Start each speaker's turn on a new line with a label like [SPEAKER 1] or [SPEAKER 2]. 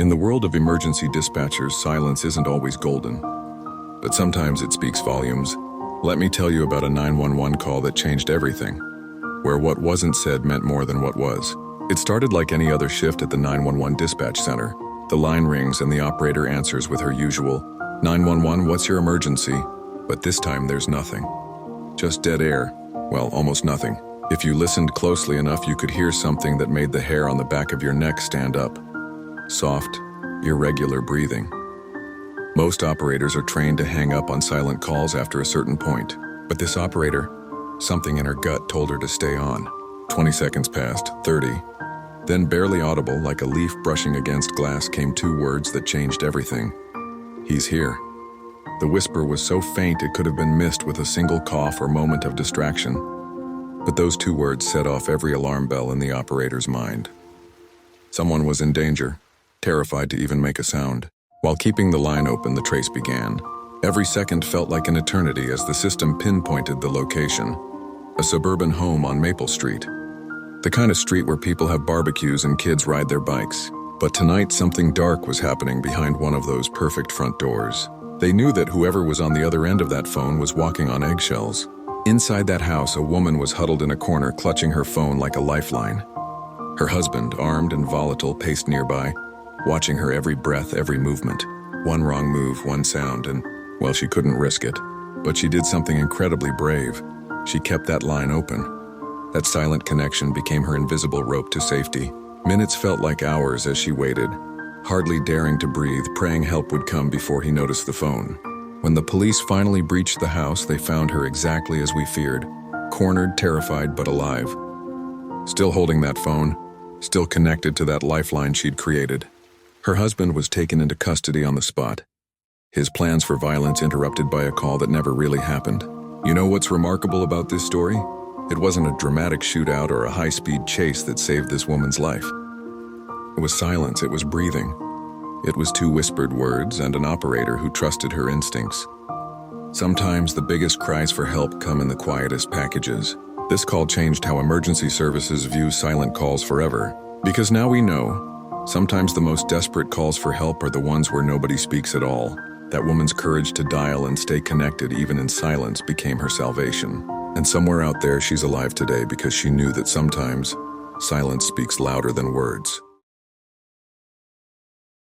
[SPEAKER 1] In the world of emergency dispatchers, silence isn't always golden, but sometimes it speaks volumes. Let me tell you about a 911 call that changed everything, where what wasn't said meant more than what was. It started like any other shift at the 911 dispatch center. The line rings and the operator answers with her usual, "911, what's your emergency?" But this time there's nothing. Just dead air. Well, almost nothing. If you listened closely enough, you could hear something that made the hair on the back of your neck stand up. Soft, irregular breathing. Most operators are trained to hang up on silent calls after a certain point, but this operator, something in her gut told her to stay on. 20 seconds passed, 30. Then barely audible, like a leaf brushing against glass, came two words that changed everything. "He's here." The whisper was so faint it could have been missed with a single cough or moment of distraction. But those two words set off every alarm bell in the operator's mind. Someone was in danger, terrified to even make a sound. While keeping the line open, the trace began. Every second felt like an eternity as the system pinpointed the location. A suburban home on Maple Street. The kind of street where people have barbecues and kids ride their bikes. But tonight, something dark was happening behind one of those perfect front doors. They knew that whoever was on the other end of that phone was walking on eggshells. Inside that house, a woman was huddled in a corner, clutching her phone like a lifeline. Her husband, armed and volatile, paced nearby, watching her every breath, every movement. One wrong move, one sound, and, well, she couldn't risk it. But she did something incredibly brave. She kept that line open. That silent connection became her invisible rope to safety. Minutes felt like hours as she waited, hardly daring to breathe, praying help would come before he noticed the phone. When the police finally breached the house, they found her exactly as we feared, cornered, terrified, but alive. Still holding that phone, still connected to that lifeline she'd created. Her husband was taken into custody on the spot, his plans for violence interrupted by a call that never really happened. You know what's remarkable about this story? It wasn't a dramatic shootout or a high-speed chase that saved this woman's life. It was silence, it was breathing. It was two whispered words and an operator who trusted her instincts. Sometimes the biggest cries for help come in the quietest packages. This call changed how emergency services view silent calls forever. Because now we know, sometimes the most desperate calls for help are the ones where nobody speaks at all. That woman's courage to dial and stay connected even in silence became her salvation. And somewhere out there she's alive today because she knew that sometimes silence speaks louder than words.